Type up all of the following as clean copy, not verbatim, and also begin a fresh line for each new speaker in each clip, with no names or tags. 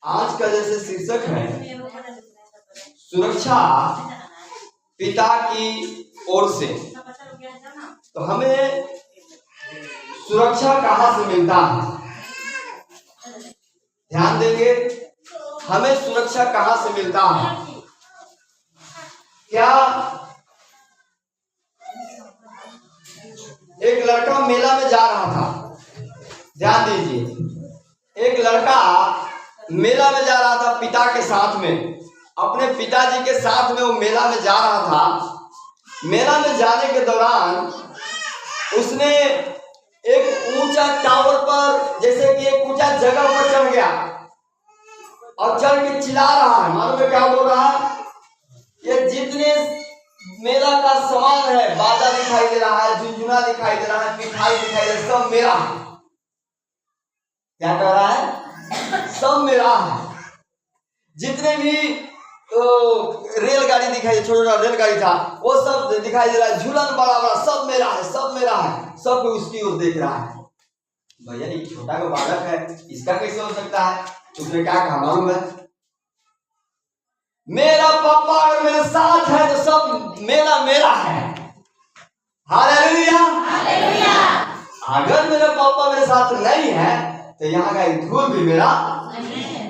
आज का जैसे शीर्षक है सुरक्षा पिता की ओर से, तो हमें सुरक्षा कहाँ से मिलता है? ध्यान देंगे, हमें सुरक्षा कहाँ से मिलता है? क्या एक लड़का मेला में जा रहा था, ध्यान दीजिए, एक लड़का मेला में जा रहा था पिता के साथ में, अपने पिताजी के साथ में वो मेला में जा रहा था। मेला में जाने के दौरान उसने एक ऊंचा टावर पर, जैसे कि एक ऊंचा जगह पर चढ़ गया और चढ़ के चिल्ला रहा है। मालूम है क्या बोल रहा है? ये जितने मेला का सामान है, बाजा दिखाई दे रहा है, झुनझुना दिखाई दे रहा है, मिठाई दिखाई दे रहा है, सब मेरा है। क्या कह रहा है? सब मेरा है। जितने भी रेलगाड़ी दिखाई, छोटा रेलगाड़ी था, वो सब दिखाई दे रहा है, झूलन बड़ा बड़ा, सब मेरा है, सब मेरा है। सब कोई उसकी ओर देख रहा है। भैया ये छोटा का बालक है, इसका कैसे हो सकता है? उसने क्या कहा मालूम है? मेरा पापा अगर मेरे साथ है तो सब मेरा मेरा है। Hallelujah, hallelujah. अगर मेरे पापा मेरे साथ नहीं है तो यहाँ का एक धूल भी मेरा नहीं है।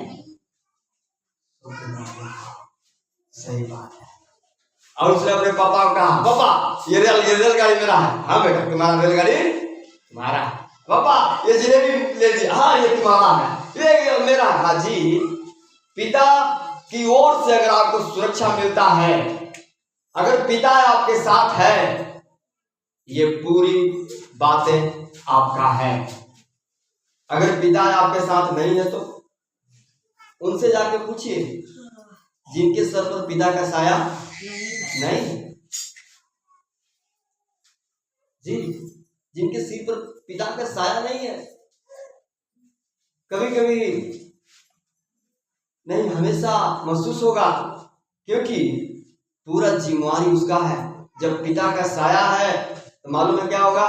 सही बात है। और उसने अपने पापा को कहा, पापा ये रेलगाड़ी मेरा है। हाँ बेटा, तुम्हारा रेलगाड़ी तुम्हारा है। पापा ये जिलेबी ले लीजिए। हाँ ये तुम्हारा है। ये मेरा है। हाँ जी, पिता की ओर से अगर आपको सुरक्षा मिलता है, अगर पिता आपके साथ है, ये पूरी बातें आपका है। अगर पिता आपके साथ नहीं है तो उनसे जाके पूछिए जिनके सर पर पिता का साया नहीं जी, जिनके सिर पर पिता का साया नहीं है। कभी कभी नहीं, हमेशा महसूस होगा, क्योंकि पूरा जिम्मेवारी उसका है। जब पिता का साया है तो मालूम है क्या होगा?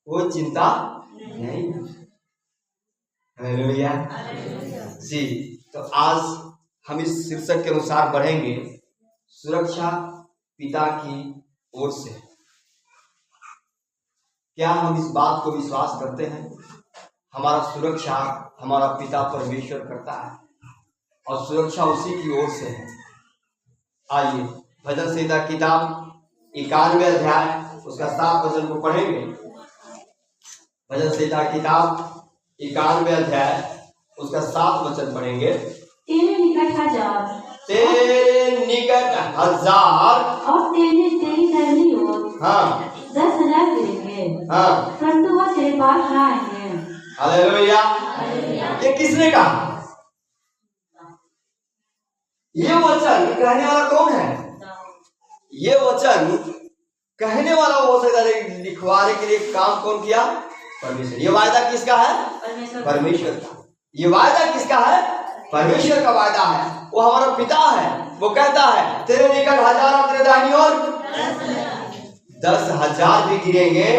वो चिंता नहीं। हालेलुया जी। तो आज हम इस शीर्षक के अनुसार बढ़ेंगे, सुरक्षा पिता की ओर से। क्या हम इस बात को विश्वास करते हैं? हमारा सुरक्षा हमारा पिता परमेश्वर करता है और सुरक्षा उसी की ओर से है। आइए भजन संहिता किताब 91 अध्याय उसका 7 वचन को पढ़ेंगे। भजन संहिता किताब 91 अध्याय उसका 7 वचन पढ़ेंगे।
तेरे निकट हजार,
तेरे निकट हजार
और तेरी दाहिनी ओर
हाँ
10,000 गिरेंगे,
हाँ,
परंतु वह तेरे पास न आएंगे।
हालेलुया। ये किसने कहा? ये वचन कहने वाला कौन है? ये वचन कहने वाला हो सकता है, लिखवाने के लिए काम कौन किया? परमेश्वर। ये वायदा किसका है? परमेश्वर का। ये वायदा किसका है? परमेश्वर का वायदा है। वो हमारा पिता है। वो कहता है तेरे निकट हजार और तेरे दाहिनी ओर 10,000 भी गिरेंगे,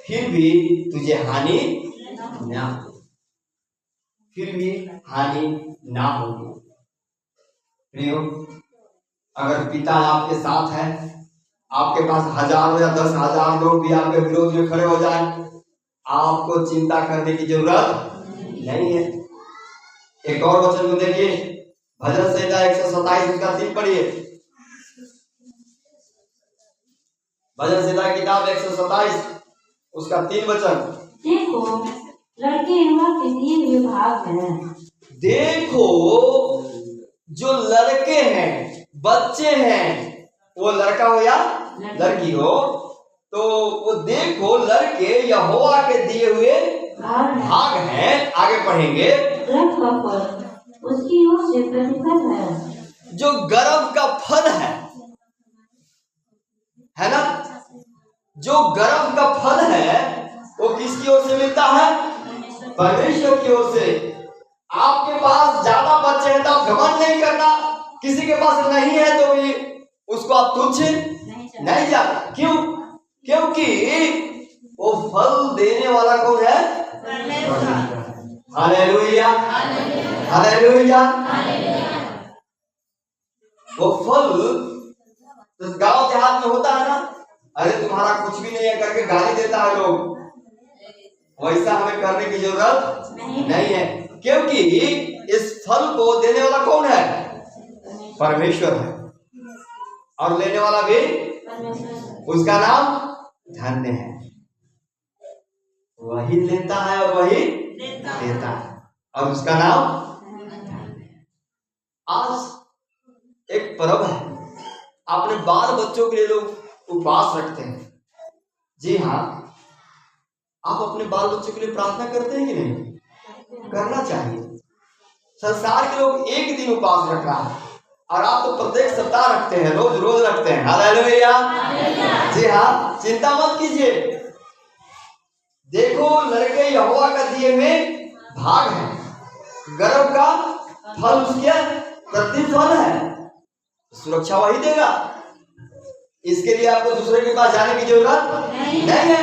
फिर भी तुझे हानि ना, फिर भी हानि ना होगी। प्रियो, अगर पिता आपके साथ है, आपके पास हजारों या 10,000 लोग भी आपके विरोध में खड़े हो जाए, आपको चिंता करने की जरूरत नहीं है। एक और वचन को देखिए, भजन संहिता 127 उसका 3 पढ़िए। भजन संहिता किताब 127 उसका 3 वचन।
देखो लड़के एवं के दिए हुए भाग हैं।
देखो जो लड़के हैं, बच्चे हैं, वो लड़का हो या लड़की हो, तो वो देखो लड़के यहोवा के दिए हुए भाग हैं। आगे पढ़ेंगे।
गर्भ का फल उसकी ओर से प्रतिफल है।
जो गर्भ का फल है ना, जो गर्भ का फल है वो किसकी ओर से मिलता है? परमेश्वर की ओर से। आपके पास ज्यादा बच्चे हैं तो आप घमंड नहीं करना, किसी के पास नहीं है तो भी उसको आप तुच्छ नहीं जाना। क्यों? क्योंकि वो फल देने वाला कौन है? Hallelujah, hallelujah. वो फल तो गांव देहात में होता है ना, अरे तुम्हारा कुछ भी नहीं है करके गाली देता है लोग, वैसा हमें करने की जरूरत नहीं है, क्योंकि इस फल को देने वाला कौन है? परमेश्वर है, और लेने वाला भी उसका नाम धन्य है। वही लेता है और वही देता है, और उसका नाम धन्य है। आज एक पर्व है, अपने बाल बच्चों के लिए लोग उपवास रखते हैं। जी हाँ, आप अपने बाल बच्चों के लिए प्रार्थना करते हैं कि नहीं? करना चाहिए। संसार के लोग एक दिन उपवास रख रहा है, और आप तो प्रत्येक सप्ताह रखते हैं, रोज रोज रखते हैं। हालेलुया। जी हाँ, चिंता मत कीजिए। देखो, लड़के यहोवा का दिए हुए भाग है, गर्भ का फल उसके प्रतिफल है, सुरक्षा वही देगा। इसके लिए आपको दूसरे के पास जाने की जरूरत नहीं है,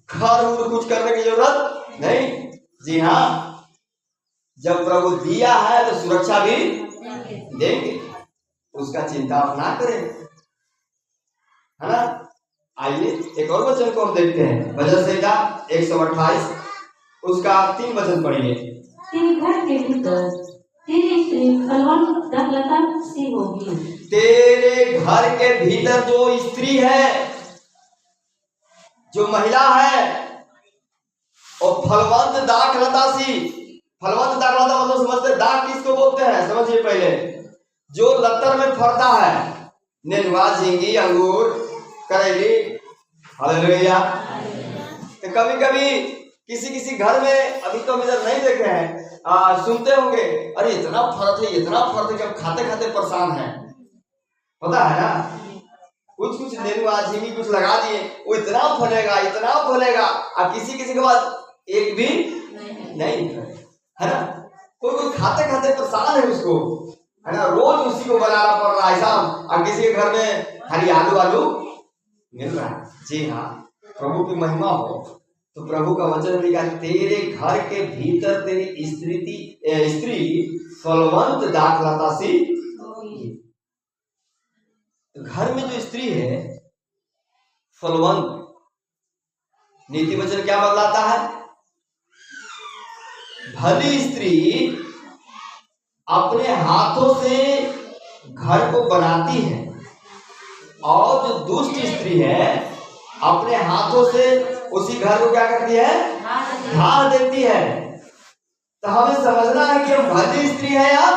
घर कुछ करने की जरूरत नहीं। जी हाँ, जब प्रभु दिया है तो सुरक्षा भी देंगे, उसका चिंता आप ना करें, है ना। आइए एक और वचन को हम देखते हैं, भजन संहिता 128 उसका 3 वचन पढ़िए।
तेरे घर के भीतर तेरी स्त्री फलवंत दलता सी होगी।
तेरे घर के भीतर जो स्त्री है, जो महिला है, और फलवंत दाखलता सी। फलवंत दाखलता मतलब समझते, दाख किसको बोलते हैं? समझिए पहले, जो लतर में फरता है, नेनुआ, झींगी, अंगूर, करेली। हालेलुया। तो कभी कभी किसी घर में, अभी तो हम इधर नहीं देखे हैं, सुनते होंगे, अरे इतना फर्क है, इतना फर्क है कि हम खाते खाते परेशान हैं। पता है ना, कुछ नेनुआ, झींगी कुछ लगा दिए, वो इतना फलेगा, इतना फलेगा, और किसी के बाद एक भी नहीं है ना। कोई खाते खाते परेशान है उसको, है ना, रोज उसी को बनाना पड़ रहा है शाम, और किसी के घर में हरी आलू मिल रहा है। जी हाँ, प्रभु की महिमा हो। तो प्रभु का वचन लिखा, तेरे घर के भीतर तेरी स्त्री फलवंत दाखलता सी। घर में जो स्त्री है फलवंत, नीति वचन क्या बतलाता है? भली स्त्री अपने हाथों से घर को बनाती है, और जो दुष्ट स्त्री है अपने हाथों से उसी घर को क्या करती है? ढा देती है। तो हमें समझना है कि हम भली स्त्री है या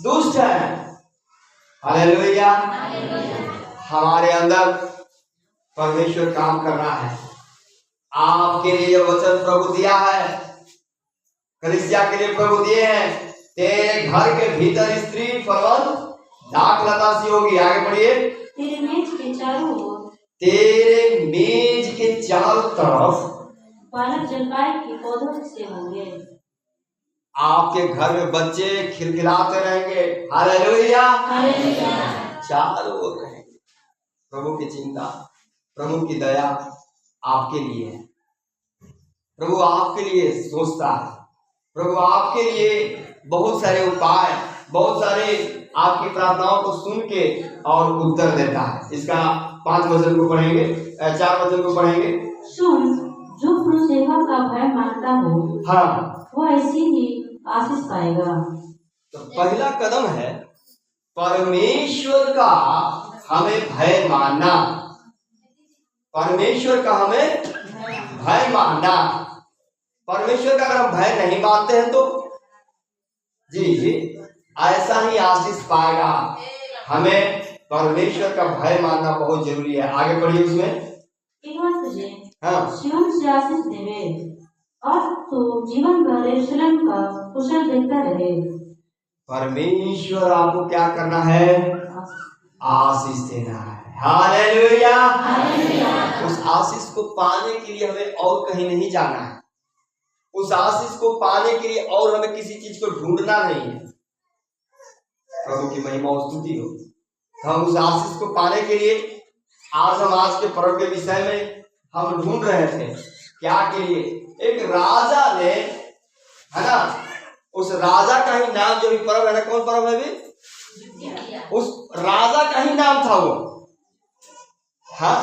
दुष्ट है। हालेलुया। हमारे अंदर परमेश्वर काम करना है। आपके लिए यह वचन प्रभु दिया है, कलीसिया के लिए प्रभु दिए हैं, तेरे घर के भीतर स्त्री फलवंत दाखलता सी होगी। आगे पढ़िए।
तेरे मेज के चारों ओर,
तेरे मेज के चारों तरफ
बालक जलपाई के पौधों से होंगे।
आपके घर में बच्चे खिलखिलाते रहेंगे। हालेलुया। चारों ओर रहेंगे। प्रभु की चिंता, प्रभु की दया आपके लिए है। प्रभु आपके लिए सोचता है। प्रभु आपके लिए बहुत सारे उपाय, बहुत सारे आपकी प्रार्थनाओं को सुन के और उत्तर देता है। इसका 5 वचन को पढ़ेंगे, 4 वचन को पढ़ेंगे।
सुन, जो पुरुष यहोवा का भय मानता हो,
हाँ,
वो ऐसी ही आशीष पाएगा।
तो पहला कदम है परमेश्वर का हमें भय मानना। परमेश्वर का हमें भय मानना। परमेश्वर का अगर हम भय नहीं मानते हैं तो जी ऐसा ही आशीष पाएगा। हमें परमेश्वर का भय मानना बहुत जरूरी है। आगे पढ़िए उसमें।
तुझे
हाँ,
सिय्योन से आशीष देवे, और तू जीवन भर यरूशलेम का कुशल देखता रहे।
परमेश्वर आपको क्या करना है? आशीष देना है। हालेलुया। उस आशीष को पाने के लिए हमें और कहीं नहीं जाना है। उस आशीष को पाने के लिए और हमें किसी चीज को ढूंढना नहीं है। प्रभु की महिमा और स्तुति हो। हम उस आशीष को पाने के लिए आज के पर्व के विषय में हम ढूंढ रहे थे। क्या के लिए? एक राजा ने, है ना, उस राजा का ही नाम, जो भी पर्व है ना, कौन पर्व है भी, उस राजा का ही नाम था वो। हाँ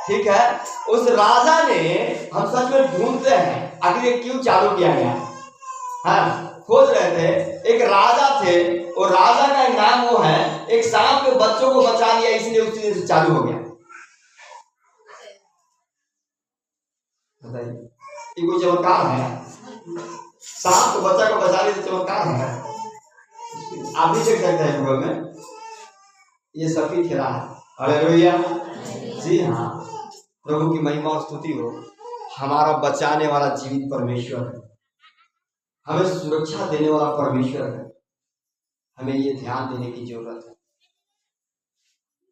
ठीक है, उस राजा ने, हम सच में ढूंढते हैं आखिर ये क्यों चालू किया गया। हाँ, खोज रहे थे, एक राजा थे, और राजा का नाम वो है, एक सांप के बच्चों को बचा लिया, इसलिए उस दिन से चालू हो गया। बताइए, ये कोई चमत्कार है? सांप के बच्चा को बचा लिया तो चमत्कार है? आप भी देख सकते हैं गूगल में, ये सफी खेला है। हालेलुया, जी हाँ, प्रभु की महिमा और स्तुति हो। हमारा बचाने वाला जीवित परमेश्वर है, हमें सुरक्षा देने वाला परमेश्वर है, हमें ये ध्यान देने की जरूरत है।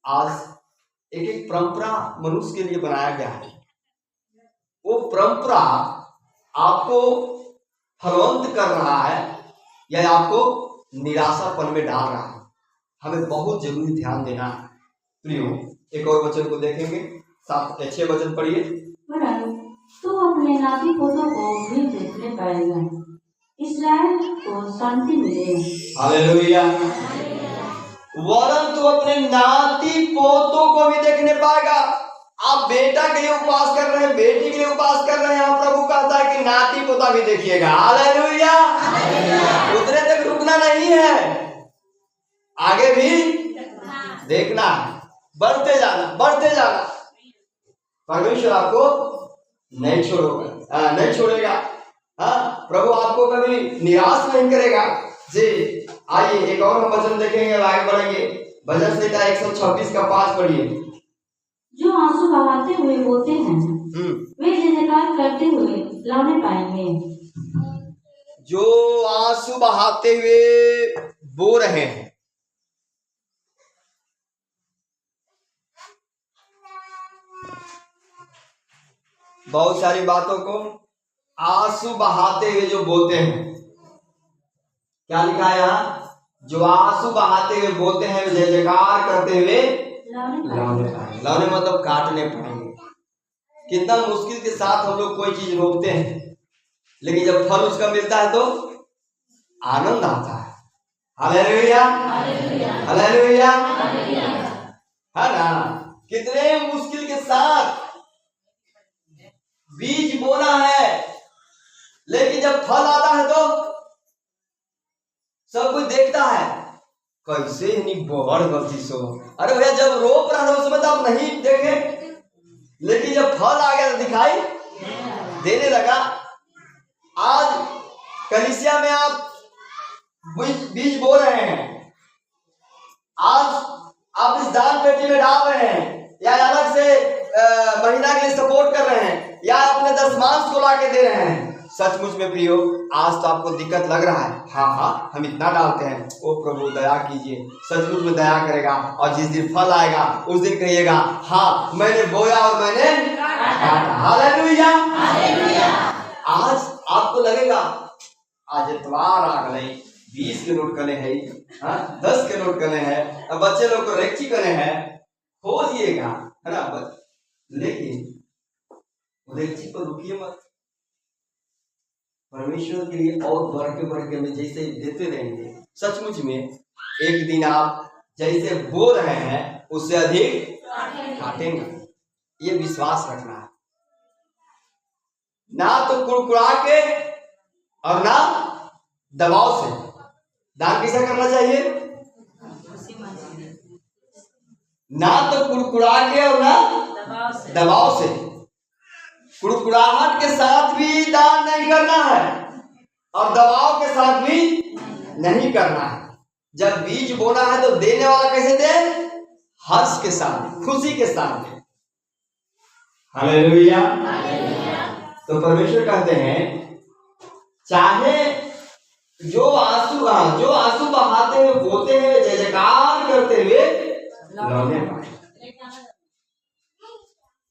आज एक एक परंपरा मनुष्य के लिए बनाया गया है, वो परंपरा आपको फलवंत कर रहा है या आपको निराशापन में डाल रहा है, हमें बहुत जरूरी ध्यान देना है। प्रियो, एक और वचन को देखेंगे, 6 वचन पढ़िए।
तो अपने नाती पोतों को भी देखने पाएगा, इस्राएल को शांति मिलेगी।
हालेलुया, वरन तो अपने नाती पोतों को भी देखने पाएगा। आप बेटा के लिए उपवास कर रहे हैं, बेटी के लिए उपवास कर रहे हैं, आप प्रभु कहता है कि नाती पोता भी देखिएगा। हालेलुया, उतने तक रुकना नहीं है, आगे भी देखना है, बढ़ते जाना, बढ़ते जाना। परमेश्वर आपको नहीं छोड़ेगा, नहीं छोड़ेगा। हाँ, प्रभु आपको कभी निराश नहीं करेगा। जी, आइए एक और हम वचन देखेंगे, आगे बढ़ेंगे। भजन संहिता 126 का 5 पढ़िए।
जो आंसू बहाते हुए बोते हैं, वे जयजयकार करते हुए लौने पाएंगे।
जो आंसू बहाते हुए बो रहे हैं, बहुत सारी बातों को आंसू बहाते हुए जो बोते हैं, क्या लिखा है यहाँ? जो आंसू बहाते हुए बोते हैं, जय जयकार करते हुए लौने पाएंगे। लौने मतलब काटने पाएंगे। कितना मुश्किल के साथ हम लोग कोई चीज रोकते हैं, लेकिन जब फल उसका मिलता है तो आनंद आता है। हालेलुया, हालेलुया, है ना? कितने मुश्किल के साथ बीज बोना है, लेकिन जब फल आता है तो सब कुछ देखता है, कैसे नहीं बड़ गलती सो। अरे भैया, जब रोप रहा था उस समय तो आप नहीं देखे, लेकिन जब फल आ गया तो दिखाई देने लगा। आज कलीसिया में आप बीज बो रहे हैं, आज आप इस दान पेटी में डाल रहे हैं, या अलग से महीना के लिए सपोर्ट कर रहे हैं, या अपने दशमांश को लाके दे रहे हैं। सचमुच में प्रियो, आज तो आपको दिक्कत लग रहा है, हाँ हम इतना डालते हैं। ओ प्रभु दया कीजिए, सचमुच में दया करेगा, और जिस दिन फल आएगा उस दिन कहिएगा, हाँ मैंने बोया और मैंने काटा। हालेलुया, आज आपको लगेगा आज एतवार आ गए, 20 के नोट कने है, 10 के नोट कने है, अब बच्चे लोग को रेक्ची कने है, खोजिएगा, है ना? लेकिन रेक्ची पर रुकिए मत, परमेश्वर के लिए और बढ़ के में जैसे देते रहेंगे, सचमुच में एक दिन आप जैसे बो रहे हैं उससे अधिक काटेंगे। ये विश्वास रखना है, ना तो कुड़कुड़ा के और ना दबाव से। दान कैसा करना चाहिए? ना तो कुड़कुड़ा के और ना दबाव से। कुड़कुड़ाहट के साथ भी दान नहीं करना है, और दबाव के साथ भी नहीं करना है। जब बीज बोना है तो देने वाला कैसे दे? हर्ष के साथ, खुशी के साथ दे। हालेलुया। तो परमेश्वर कहते हैं, चाहे जो आंसू बहाते हुए बोते हैं, जय जयकार करते हुए लौने पाए।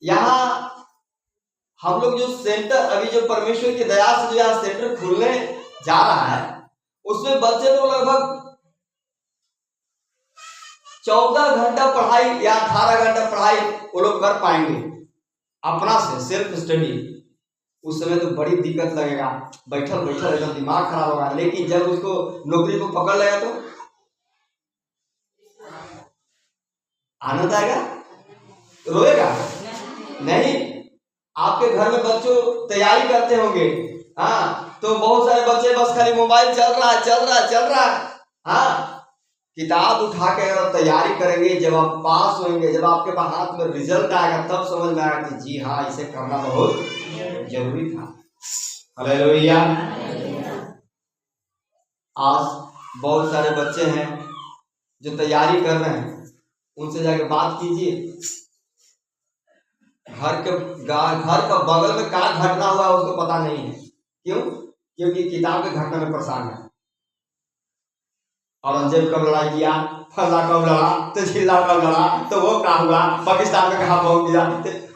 यहाँ हम लोग जो सेंटर, अभी जो परमेश्वर की दया से जो यहाँ सेंटर खुलने जा रहा है, उसमें बच्चे लोग लगभग 14 घंटा पढ़ाई या 18 घंटा पढ़ाई वो लोग कर पाएंगे अपना से, सेल्फ स्टडी। उस समय तो बड़ी दिक्कत लगेगा, बैठल बैठल एकदम दिमाग खराब होगा। लेकिन जब उसको नौकरी को पकड़ लेगा तो आनंद आएगा, रोएगा नहीं। आपके घर में बच्चों तैयारी करते होंगे, हाँ, तो बहुत सारे बच्चे बस खाली मोबाइल चल रहा है चल रहा है चल रहा है, हाँ। किताब उठा के अगर तैयारी करेंगे, जब आप पास होंगे, जब आपके पास हाथ में रिजल्ट आएगा, तब समझ में आएगा कि जी हाँ, इसे करना बहुत जरूरी था। हालेलुया। आज बहुत सारे बच्चे हैं जो तैयारी कर रहे हैं, उनसे जाके बात कीजिए। घर का बगल में क्या घटना हुआ उसको पता नहीं है। क्यों? क्योंकि किताब के घटना में परेशान है। औरंगजेब कब लड़ाई किया, फला कब लड़ा, तो झिल्ला कब लड़ा, तो वो क्या हुआ, पाकिस्तान में कहाँ पहुंच गया,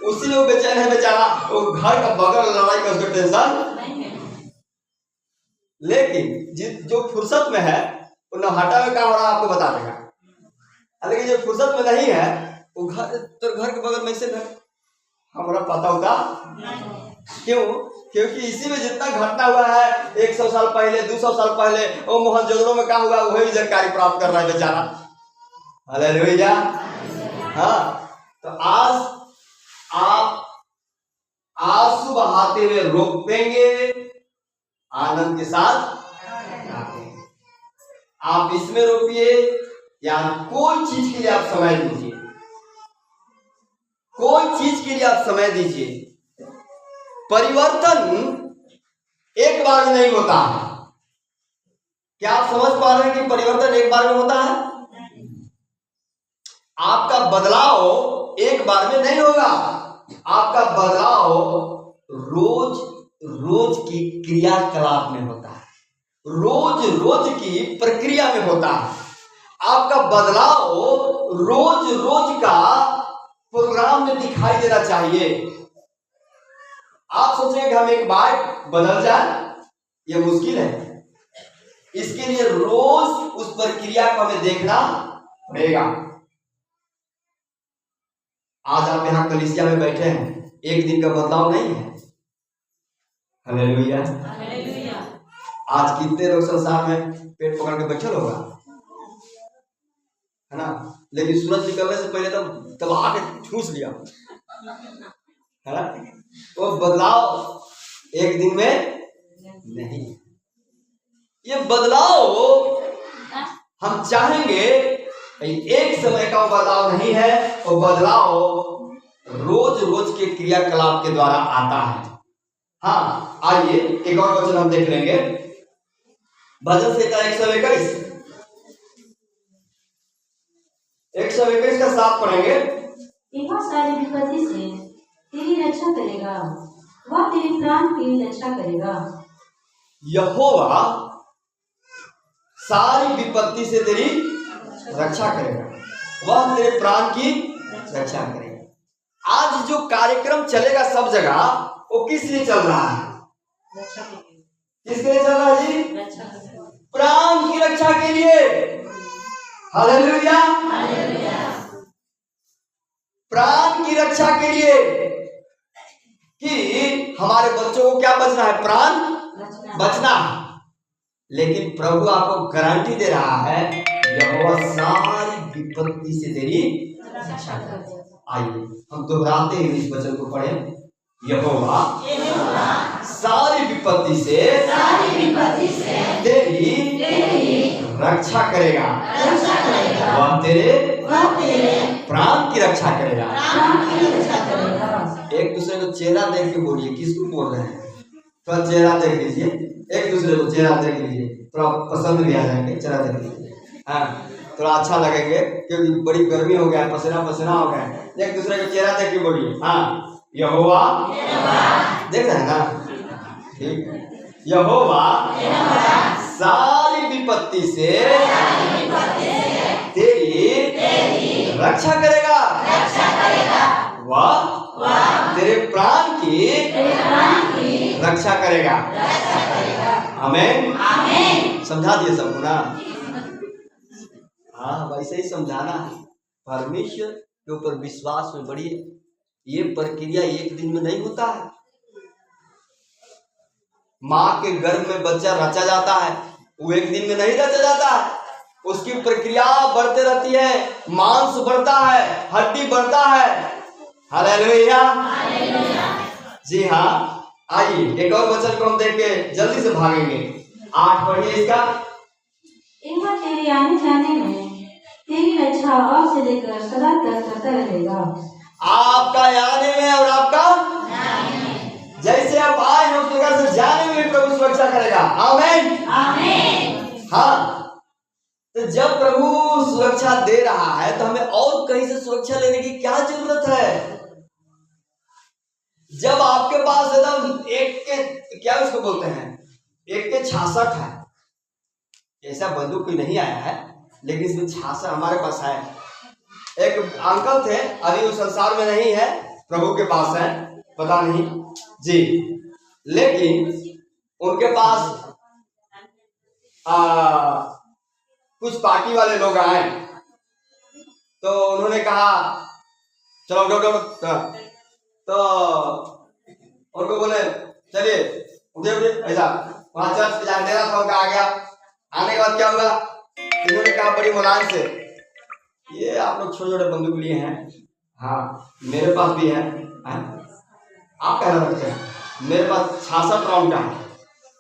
उसी में वो बेचैन है बेचारा। वो घर का बगल लड़ाई का उसको टेंशन नहीं है। लेकिन जो फुर्सत में है वो नौहट्टा में क्या हो रहा है आपको बता देगा। लेकिन जो फुर्सत में नहीं है वो घर के बगल में से घर हमारा पता होता। क्यों? क्योंकि इसी में जितना घटना हुआ है 100 साल पहले, 200 साल पहले, वो मोहनजोदड़ो में क्या हुआ वही भी जानकारी प्राप्त कर रहा है बेचारा। हालेलुया। हाँ, तो आज आप आंसू बहाते हुए रोकेंगे, आनंद के साथ गाएंगे। आप इसमें रोकिए या कोई चीज के लिए आप समय दीजिए, कोई चीज के लिए आप समय दीजिए। परिवर्तन एक बार में नहीं होता है। क्या आप समझ पा रहे हैं कि परिवर्तन एक बार में होता है? आपका बदलाव एक बार में नहीं होगा। आपका बदलाव रोज रोज की क्रियाकलाप में होता है, रोज रोज की प्रक्रिया में होता है। आपका बदलाव रोज रोज का प्रोग्राम में दिखाई देना चाहिए। आप सोचेंगे कि हम एक बार बदल जाए, ये मुश्किल है। इसके लिए रोज उस प्रक्रिया को हमें देखना पड़ेगा। आज आप यहाँ कलीसिया में बैठे हैं, एक दिन का बदलाव नहीं है। हालेलुया। आज कितने लोग संसार में पेट पकड़ के बैठे होगा, है ना? लेकिन सूरज निकलने से पहले तब दबा के ठूस लिया, है ना? वो बदलाव एक दिन में नहीं। ये बदलाव हम चाहेंगे, एक समय का बदलाव नहीं है। वो बदलाव रोज रोज के क्रियाकलाप के द्वारा आता है। हाँ, आइए एक और वचन हम देख लेंगे। भजन संहिता 121 का 7 पढ़ेंगे।
सारी विपत्ति से तेरी रक्षा करेगा, वह तेरे प्राण की रक्षा करेगा।
यहोवा सारी विपत्ति से तेरी रक्षा करेगा, वह तेरे प्राण की रक्षा करेगा। आज जो कार्यक्रम चलेगा सब जगह, वो किस लिए चल रहा है? किसके लिए चल रहा है जी? प्राण की रक्षा के लिए। हालेलुया। प्राण की रक्षा के लिए कि हमारे बच्चों को क्या बचना है? प्राण बचना है। लेकिन प्रभु आपको गारंटी दे रहा है, यहोवा सारी विपत्ति से तेरी रक्षा करेगा। आइए हम दोहराते हैं इस वचन को पढ़ें। यहोवा सारी विपत्ति से तेरी रक्षा करेगा, वह तेरे प्राण की रक्षा करेगा। एक दूसरे को चेहरा देख के बोलिए, किसको बोल रहे हैं? थोड़ा चेहरा देख लीजिए, एक दूसरे को चेहरा देख लीजिए, थोड़ा पसंद भी आ जाएंगे। चेहरा देख लीजिए, हाँ, थोड़ा अच्छा लगेंगे, क्योंकि बड़ी गर्मी हो गया, पसीना पसीना हो गया। एक दूसरे को चेहरा देख के बोलिए, हाँ, यहोवा, देख रहे हैं ना? ठीक, यहोवा सारी विपत्ति से तेरी रक्षा करेगा, वह तेरे प्राण की रक्षा करेगा। आमीन। समझा दिए सबको ना? हाँ, वैसे ही समझाना है। परमेश्वर के ऊपर विश्वास में बढ़िए। ये प्रक्रिया एक दिन में नहीं होता है। माँ के गर्भ में बच्चा रचा जाता है, वो एक दिन में नहीं रचा जाता है। उसकी प्रक्रिया बढ़ते रहती है, मांस बढ़ता है, हड्डी बढ़ता है। हालेलुया। जी हाँ, आइए एक और वचन को हम देख के जल्दी से भागेंगे। 8 पढ़िए इसका।
यह तेरे आने जाने में तेरी रक्षा अब से लेकर सदा तक करता रहेगा।
आपका आने में और आपका जैसे आप आए हैं उस प्रकार से जाने में प्रभु सुरक्षा करेगा। आमीन आमीन। हाँ, तो जब प्रभु सुरक्षा दे रहा है तो हमें और कहीं से सुरक्षा लेने की क्या जरूरत है? जब आपके पास एकदम एक के क्या उसको बोलते हैं, 1 के 66 है, ऐसा बंदूक कोई नहीं आया है, लेकिन इसमें 66 हमारे पास है। एक अंकल थे, अभी उस संसार में नहीं है, प्रभु के पास है, पता नहीं जी, लेकिन उनके पास कुछ पार्टी वाले लोग आए तो उन्होंने कहा चलो डॉक्टर, तो उनको बोले चलिए उधर उधर ऐसा वहां चर्च पे जाने देना था, उनका आ गया। आने के बाद क्या हुआ, इन्होंने कहा बड़ी मुलायम से, ये आप लोग छोटे छोटे बंदूक लिए हैं, हाँ मेरे पास भी है, आप कहना रखते हैं, मेरे पास 66 राउंड का है।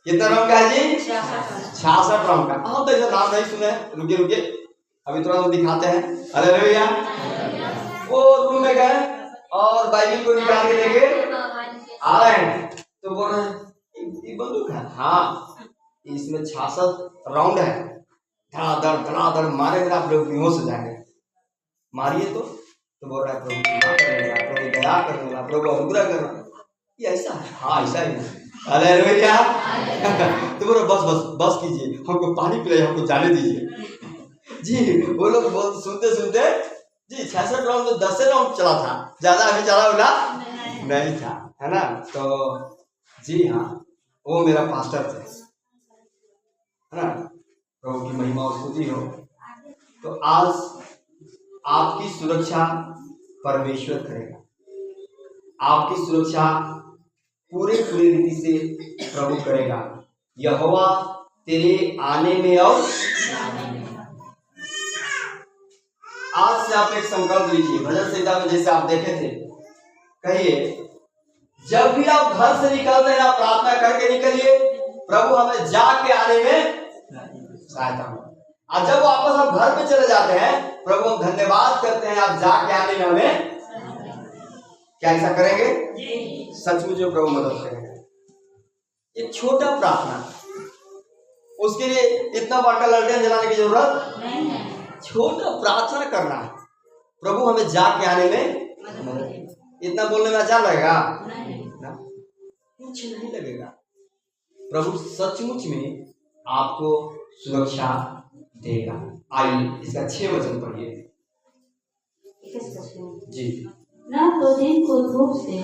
कितना राउंड का है जी? 66 राउंड का। हम तो ऐसा नाम नहीं सुने, रुकिए रुकिए अभी थोड़ा हम दिखाते हैं। अरे भैया वो रूम में गए और बाइबल को निकाल के लेके आ रहे हैं, तो बोल रहे हैं ये बंदूक है, हाँ इसमें 66 राउंड है, धड़ाधड़ मारेंगे आप लोग बेहोश हो जाएंगे, मारिए तो बोल रहा है प्रभु दया करना, प्रभु अनुग्रह करना, ये ऐसा है, हाँ ऐसा ही है। अरे क्या तो बोलो बस कीजिए, हमको पानी पिलाइए, हमको जाने दीजिए जी। वो लोग बहुत सुनते सुनते जी 66 राउंड तो 10 राउंड चला था, ज्यादा अभी चला वाला नहीं था, है ना। तो जी हाँ, वो मेरा पास्टर थे, है ना, प्रभु की महिमा और स्तुति हो। तो आज आपकी सुरक्षा परमेश्वर करेगा, आपकी सुरक्षा पूरी रीति से प्रभु करेगा। यहोवा तेरे आने में और आज से आप एक संकल्प लीजिए, भजन संहिता में जैसे आप देखे थे, कहिए जब भी आप घर से निकलते हैं आप प्रार्थना करके निकलिए, प्रभु हमें जाके आने में सहायता हो। और जब वापस आप घर पे चले जाते हैं, प्रभु हम धन्यवाद करते हैं आप जाके आने में हमें क्या ऐसा करेंगे, सचमुच में प्रभु मदद करेंगे। एक छोटा प्रार्थना, उसके लिए इतना बड़ा लालटेन जलाने की जरूरत नहीं है, छोटा प्रार्थना करना है, प्रभु हमें जाके आने में इतना बोलने में अच्छा लगेगा ना, कुछ नहीं लगेगा। प्रभु सचमुच में आपको सुरक्षा देगा। आइए इसका 6 वचन पढ़िए जी।
न तो दिन को धूप से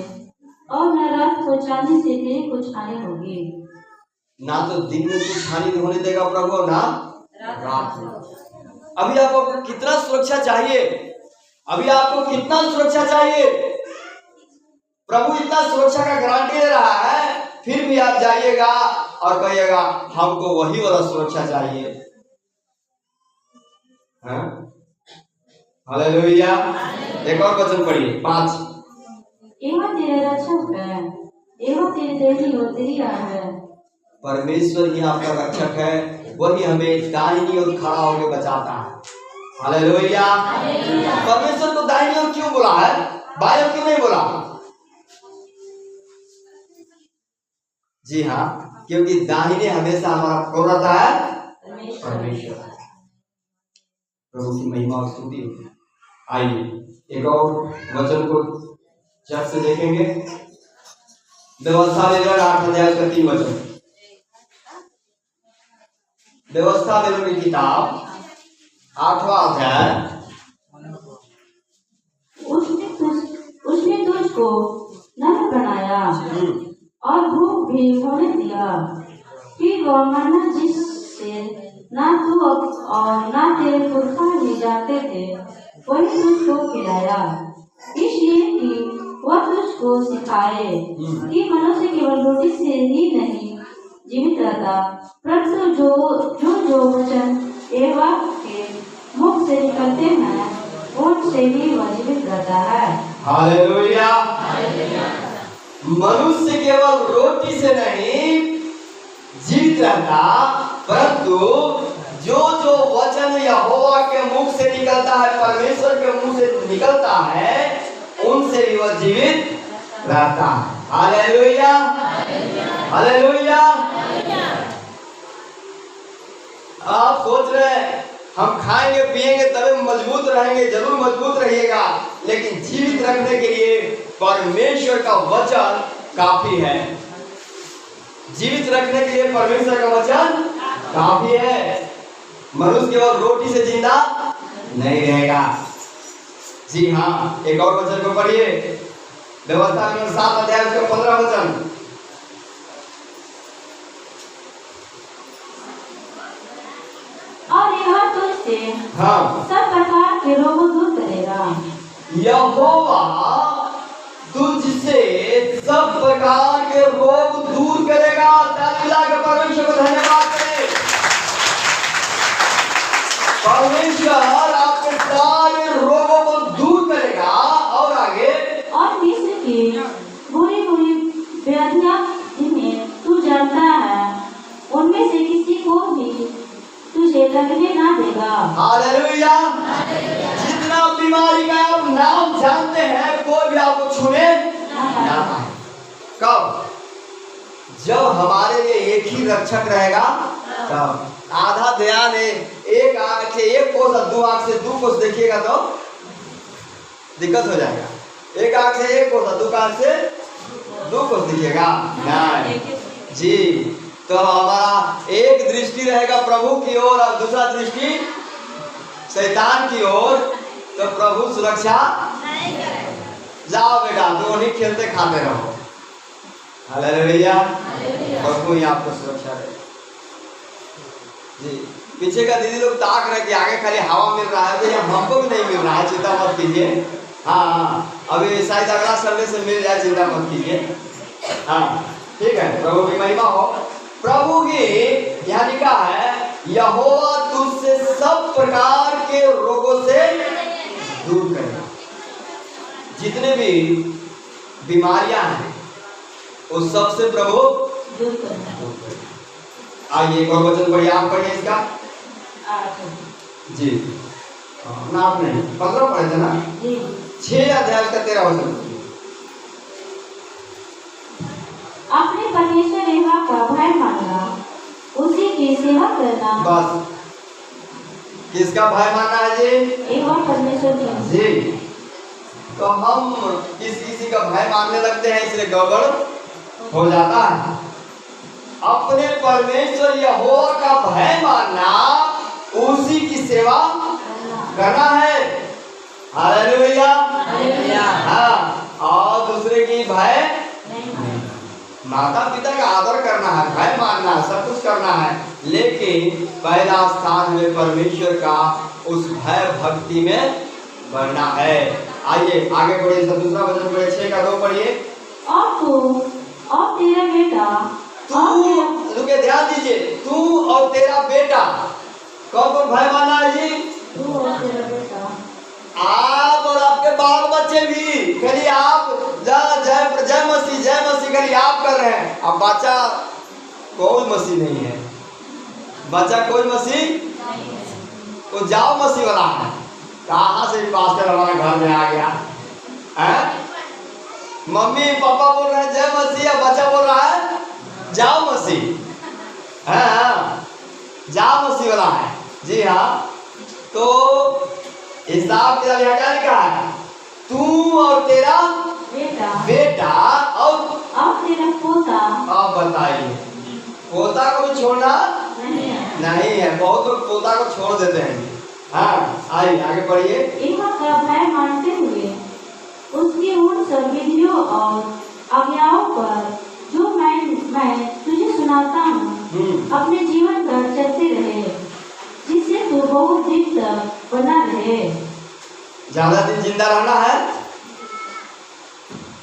और न रात को चांदी से तेरी कुछ हानि होगी।
ना तो दिन में कुछ हानि नहीं होने देगा प्रभु, ना रात में। अभी आपको कितना सुरक्षा चाहिए, अभी आपको कितना सुरक्षा चाहिए? प्रभु इतना सुरक्षा का गारंटी दे रहा है, फिर भी आप जाइएगा और कहिएगा हमको वही वाला सुरक्षा चाहिए। हालेलुया। एक और वचन पढ़िए 5।
एवं तेरे रक्षक है, एवं तेरी देही और तेरी आड़ है।
परमेश्वर ही आपका रक्षक है, वही हमें दाहिनी ओर खड़ा होकर बचाता है। हालेलुया। परमेश्वर को दाहिनी ओर क्यों बोला है, बाएं ओर क्यों नहीं बोला? जी हाँ, क्योंकि दाहिने हमेशा हमारा कौन रहता है? परमेश्वर। प्रभु की महिमा और स्तुति हो। आइए एक और वचन को जब से देखेंगे, व्यवस्था विवरण 8 अध्याय का 3 वचन। व्यवस्था विवरण की किताब 8वां अध्याय।
उसने तुझको नर बनाया और भूख भी होने दिया, फिर वह मन्ना जिससे ना तू और ना तेरे पुरखा भी जानते थे, वही तुझको खिलाया, इसलिए कि वह तुझको सिखाए कि मनुष्य केवल रोटी से ही नहीं जीवित रहता, परंतु जो वचन एवं के मुख से निकलते हैं उनसे ही वह जीवित रहता है।
हालेलुया। मनुष्य केवल रोटी से नहीं जीवित रहता, परंतु जो वचन यहोवा के मुख से निकलता है, परमेश्वर के मुंह से निकलता है, उनसे भी वह जीवित रहता है। Hallelujah, hallelujah. आप सोच रहे हैं हम खाएंगे पिएंगे तभी मजबूत रहेंगे, जरूर मजबूत रहिएगा, लेकिन जीवित रखने के लिए परमेश्वर का वचन काफी है। जीवित रखने के लिए परमेश्वर का वचन काफी है। मनुष्य केवल रोटी से जिंदा नहीं रहेगा। जी हाँ, एक और वचन को पढ़िए, व्यवस्था में 7 अध्याय उसका 15 वचन।
और यह तुझसे
हाँ,
सब प्रकार के रोग दूर करेगा।
यहोवा तुझसे सब प्रकार के रोग दूर करेगा। के परमेश्वर को धन्यवाद करें। परमेश्वर आपके सारे रोगों को दूर करेगा। और आगे, और
मिस्र की बुरी बुरी व्याधियां जिन्हें तू जानता है, उनमें से किसी को भी तुझे लगने ना देगा।
हालेलुया। जितना बीमारी का आप नाम जानते हैं, कोई भी आपको छूने ना पाए। कब? जब हमारे लिए एक ही रक्षक रहेगा तब। आधा ध्यान है, एक आंख से एक कोस, दो आंख से दो कोस देखिएगा तो दिक्कत हो जाएगा। एक आंख से एक कोस, दो आंख से दो कोस दिखेगा नहीं जी। तो हमारा एक दृष्टि रहेगा प्रभु की ओर और दूसरा दृष्टि शैतान की ओर, तो प्रभु सुरक्षा जाओ बेटा, दोनों खेलते खाते रहो। हालेलुया। प्रभु ही आपको सुरक्षा दे जी। पीछे का दीदी लोग ताक रहे कि आगे खाली हवा मिल रहा है, भैया हमको भी नहीं मिल रहा है, चिंता मत कीजिए। हाँ, अभी शायद अगला सर्वे से मिल जाए, चिंता मत कीजिए। हाँ ठीक है, प्रभु की महिमा हो। प्रभु की यहाँ लिखा है, यहोवा तुझसे सब प्रकार के रोगों से दूर करेगा। जितने भी बीमारियां हैं उस सब से प्रभु दूर करेगा। आइए एक और वचन पढ़िए, आप पढ़िए इसका जी। ना आपने 15 पढ़े थे ना? 6 अध्याय का 13 वचन।
अपने परमेश्वर यहोवा का भय मानना, उसी की सेवा करना।
बस, किसका भय मानना है जी?
यहोवा परमेश्वर का
जी। तो हम किसी का भय मानने लगते हैं, इसलिए गड़बड़ हो जाता है। अपने परमेश्वर यहोवा का भय मानना, उसी की सेवा करना है। हालेलुया। हाँ, और दूसरे की भय, माता पिता का आदर करना है, भय मानना है, सब कुछ करना है, लेकिन पहला स्थान में परमेश्वर का उस भय भक्ति में बढ़ना है। आइए आगे बढ़िए, सब दूसरा वचन पढ़िए, 6 का 2 पढ़िए।
और तू और तेरा बेटा,
तू रुके, ध्यान दीजिए, तू और तेरा बेटा, कौन कौन भय माना है जी?
तू और तेरा बेटा,
आप और आपके बाल बच्चे भी। खाली आप जय मसीह खाली आप कर रहे हैं, अब बच्चा कोई मसीह नहीं है, बच्चा कोई मसीह तो जाओ मसीह वाला है। कहाँ से पास्टर हमारे घर में आ गया है? मम्मी पापा बोल रहे हैं जय मसीह, बच्चा बोल रहा है जाओ मसीह। हाँ, जाओ मसीह वाला है जी। हाँ, तो हिसाब किताब यहाँ क्या लिखा है? तू और तेरा बेटा और
तेरा पोता।
आप बताइए, पोता को भी छोड़ना नहीं है। बहुत लोग पोता को छोड़ देते हैं। हाँ, आइए आगे पढ़िए।
यहोवा का भय मानते हुए उसकी उन सब विधियों और आज्ञाओं पर जो मैं तुझे सुनाता हूँ, अपने जीवन भर चलते रहे, जिससे तू बहुत दिन तक बना रहे।
ज्यादा दिन जिंदा रहना है,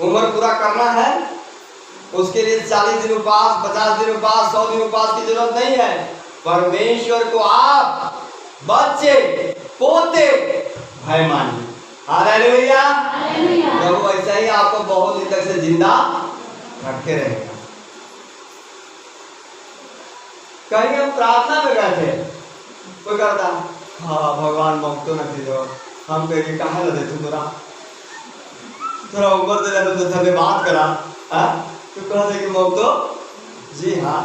उम्र पूरा करना है, उसके लिए 40 दिन उपवास, 50 दिन उपवास, 100 दिन उपवास की जरूरत नहीं है। परमेश्वर को आप बच्चे पोते भय मानिए। हालेलुया। प्रभु ऐसा ही आपको बहुत दिन तक से जिंदा रखे रहेगा। कहीं हम प्रार्थना में गए थे, कोई कहता हाँ भगवान मौको न दे दो, हम कहेंगे कहा दे तू थोड़ा ऊपर से तो धन्यवाद करा। तो कहते कि मौको जी हाँ,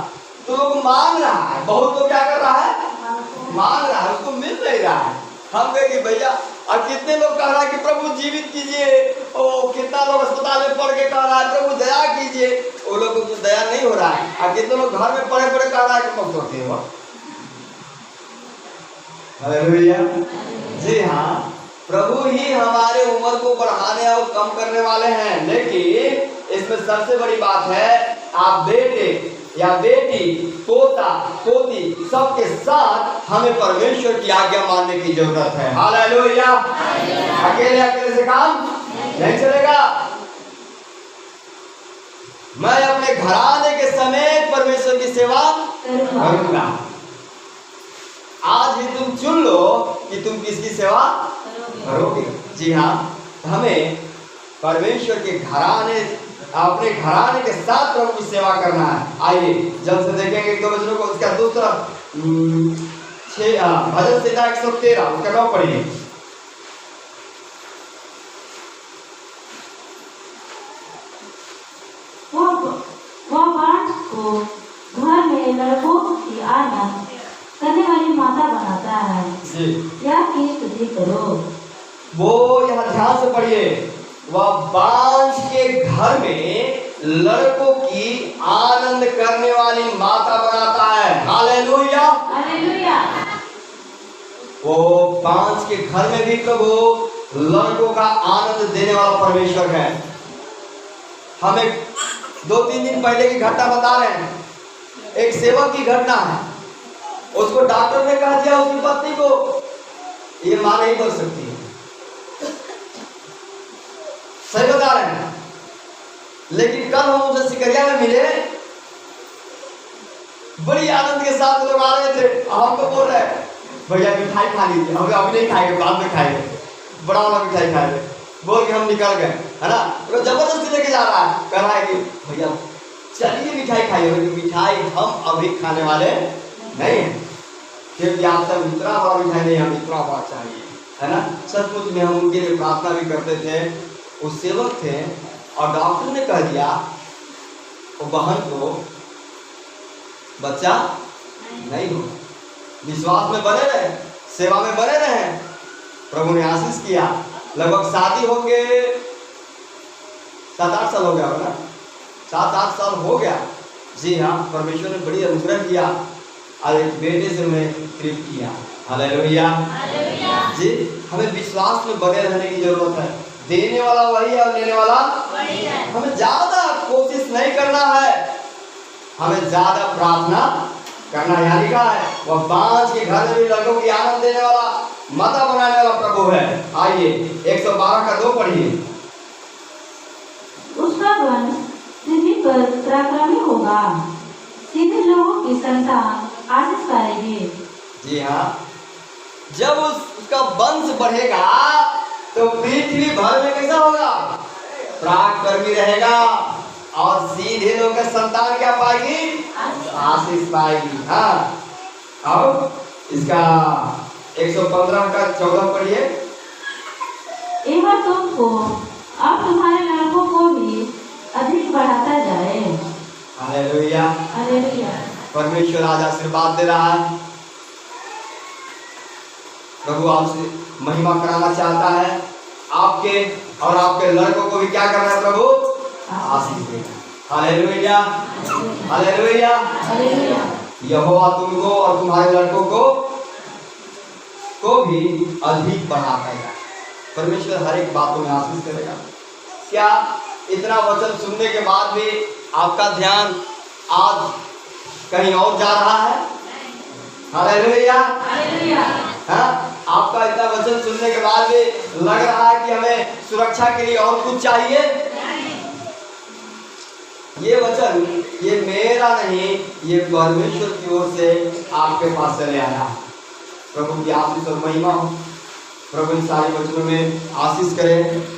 तो लोग मांग रहा है, बहुत लोग क्या कर रहा है, मांग रहा है, उसको मिल नहीं रहा है। हम कहे कि भैया, और कितने लोग कह रहा है कि प्रभु जीवित कीजिए, ओ कितना लोग अस्पताल में पढ़ के कह रहा है प्रभु दया कीजिए, वो लोग को दया नहीं हो रहा है। और कितने लोग घर में पढ़े पढ़े कह रहा है कि मौत होती है। हालेलुया। जी हाँ, प्रभु ही हमारे उम्र को बढ़ाने और कम करने वाले हैं। लेकिन इसमें सबसे बड़ी बात है, आप बेटे या बेटी, पोता पोती सबके साथ हमें परमेश्वर की आज्ञा मानने की जरूरत है। हालेलुया। अकेले अकेले से काम नहीं चलेगा। मैं अपने घराने के समेत परमेश्वर की सेवा करूंगा। आज ही तुम चुन लो कि तुम किसकी सेवा करोगे। जी हाँ, हमें परमेश्वर के घराने, अपने घराने के साथ प्रभु की सेवा करना है। आइए जल्द से देखेंगे एक दो वचनों को। उसका दूसरा भजन संहिता 113 उसका 9 पढ़िए।
वह बांझ को घर में लड़कों की आनंद करने वाली माता बनाता है। या की स्तुति करो।
वो यहाँ ध्यान से पढ़िए, वह बांझ के घर में लड़कों की आनंद करने वाली माता बनाता है। हालेलुया।
हालेलुया।
वो बांझ के घर में भी प्रभु लड़कों का आनंद देने वाला परमेश्वर है। हमें 2-3 दिन पहले की घटना बता रहे हैं। एक सेवक की घटना है, उसको डॉक्टर ने कहा दिया उसकी पत्नी को ये मां नहीं बन सकती है। सही बता रहे हैं। लेकिन कल हम उसे सिकरिया में मिले, बड़ी आनंद के साथ लोग आ रहे थे। हमको बोल रहे भैया मिठाई खा लीजिए, हम अभी नहीं खाएंगे, बाद में खाएंगे, बड़ा वाला मिठाई खाएंगे बोल के हम निकल गए, है ना। तो जबरदस्ती लेके जा रहा है, कह रहा है कि भैया चलिए मिठाई खाइए। मिठाई हम अभी खाने वाले नहीं है, क्योंकि आप सब इतना बड़ा मिठाई नहीं, हम इतना बड़ा चाहिए, है ना। सचमुच में हम उनके लिए प्रार्थना भी करते थे। वो सेवक थे और डॉक्टर ने कह दिया वो बहन को बच्चा नहीं हो। विश्वास में बने रहे, सेवा में बने रहे। प्रभु ने आशीष किया। लगभग शादी हो गए 7-8 साल हो गया होगा, 7-8 साल हो गया। जी हाँ, परमेश्वर ने बड़ी अनुग्रह किया और एक बेटे से उन्हें तृप्त किया। हालेलुया। जी, हमें विश्वास में बने रहने की जरूरत है। देने वाला वही है और लेने वाला वही है। हमें ज्यादा कोशिश नहीं करना है, हमें ज्यादा प्रार्थना करना। यहाँ लिखा है वह बांझ के घर में भी लड़कों की आनंद देने वाला, माता बनाने वाला प्रभु है। आइए 112 का 2 पढ़िए।
उसका वंश सीधी पर पराक्रमी होगा, सीधे लोगों की संतान आशीष पाएगी।
जी हाँ, जब उसका वंश बढ़ेगा तो पृथ्वी भर में कैसा होगा, पराक्रमी रहेगा और सीधे लोग का संतान क्या पाएगी, आशीष पाएगी। हाँ, और इसका 115 का 14 पढ़िए।
एवं तुमको अब तुम्हारे लड़कों को भी अधिक बढ़ाता जाए।
हालेलुया।
हालेलुया।
परमेश्वर आज आशीर्वाद दे रहा है। प्रभु आपसे महिमा कराना चाहता है। आपके और आपके लड़कों को भी क्या करना है प्रभु, आशीष देना। हालेलुया। हालेलुया।
हालेलुया।
यहोवा तुमको और तुम्हारे लड़कों को भी अधिक बढ़ाता है। परमेश्वर हर एक बातों में आशीष करेगा। क्या इतना वचन सुनने के बाद भी आपका ध्यान आज कहीं और जा रहा है? हालेलुया। हालेलुया। हाँ, आपका इतना वचन सुनने के बाद भी लग रहा है कि हमें सुरक्षा के लिए और कुछ चाहिए, ये वचन ये मेरा नहीं, ये परमेश्वर की ओर से आपके पास चले आया। प्रभु की आशीष और महिमा हो। प्रभु इन सारे वचनों में आशीष करें।